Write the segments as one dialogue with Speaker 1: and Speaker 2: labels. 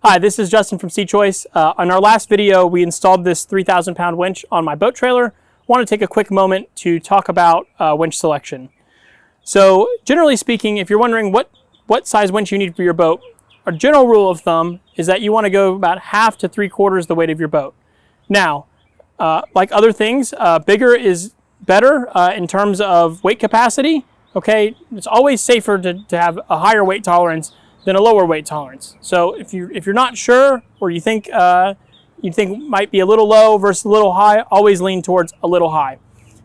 Speaker 1: Hi, this is Justin from Seachoice. On our last video, we installed this 3,000 pound winch on my boat trailer. I want to take a quick moment to talk about winch selection. So generally speaking, if you're wondering what size winch you need for your boat, a general rule of thumb is that you want to go about half to 3/4 the weight of your boat. Now, like other things, bigger is better in terms of weight capacity. Okay, it's always safer to have a higher weight tolerance than a lower weight tolerance. So if you're not sure, or you think might be a little low versus a little high, always lean towards a little high.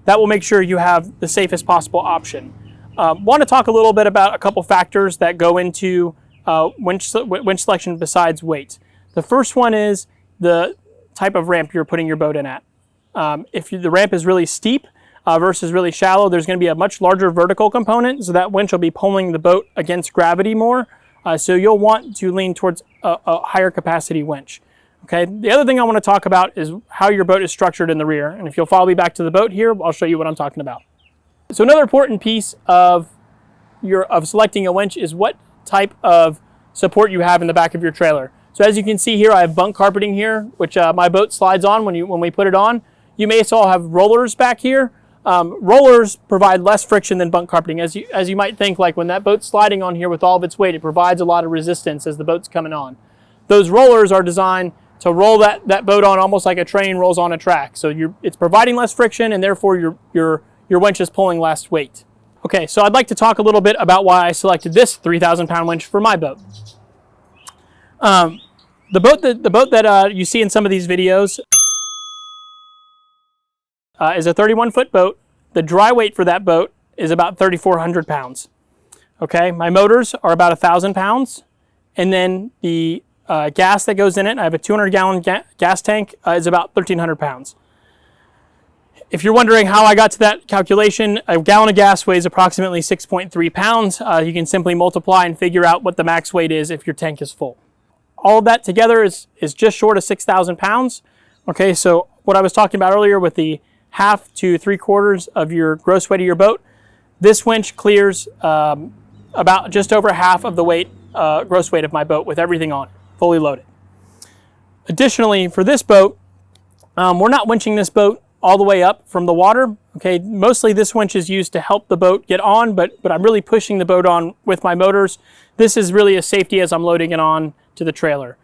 Speaker 1: That will make sure you have the safest possible option. Want to talk a little bit about a couple factors that go into winch selection besides weight. The first one is the type of ramp you're putting your boat in at. If the ramp is really steep versus really shallow, there's going to be a much larger vertical component, so that winch will be pulling the boat against gravity more. So you'll want to lean towards a higher capacity winch. Okay. The other thing I want to talk about is how your boat is structured in the rear. And if you'll follow me back to the boat here, I'll show you what I'm talking about. So another important piece of selecting a winch is what type of support you have in the back of your trailer. So as you can see here, I have bunk carpeting here, which my boat slides on when we put it on. You may also have rollers back here. Rollers provide less friction than bunk carpeting. As you might think, like when that boat's sliding on here with all of its weight, it provides a lot of resistance as the boat's coming on. Those rollers are designed to roll that boat on almost like a train rolls on a track. So it's providing less friction, and therefore your winch is pulling less weight. Okay, so I'd like to talk a little bit about why I selected this 3,000 pound winch for my boat. The boat that you see in some of these videos is a 31-foot boat. The dry weight for that boat is about 3,400 pounds. Okay, my motors are about 1,000 pounds, and then the gas that goes in it, I have a 200-gallon gas tank, is about 1,300 pounds. If you're wondering how I got to that calculation, a gallon of gas weighs approximately 6.3 pounds. You can simply multiply and figure out what the max weight is if your tank is full. All of that together is just short of 6,000 pounds. Okay, so what I was talking about earlier with the half to 3/4 of your gross weight of your boat, this winch clears about just over half of the gross weight of my boat with everything on it, fully loaded. Additionally, for this boat, we're not winching this boat all the way up from the water. Okay, mostly this winch is used to help the boat get on, but I'm really pushing the boat on with my motors. This is really a safety as I'm loading it on to the trailer.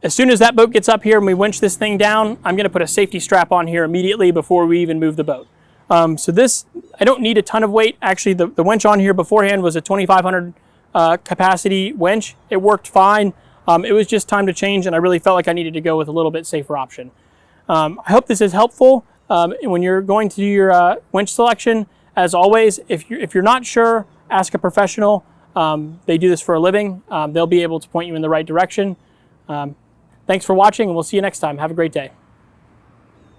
Speaker 1: As soon as that boat gets up here and we winch this thing down, I'm going to put a safety strap on here immediately before we even move the boat. So this, I don't need a ton of weight. Actually, the winch on here beforehand was a 2,500 capacity winch. It worked fine. It was just time to change, and I really felt like I needed to go with a little bit safer option. I hope this is helpful when you're going to do your winch selection. As always, if you're not sure, ask a professional. They do this for a living. They'll be able to point you in the right direction. Thanks for watching, and we'll see you next time. Have a great day.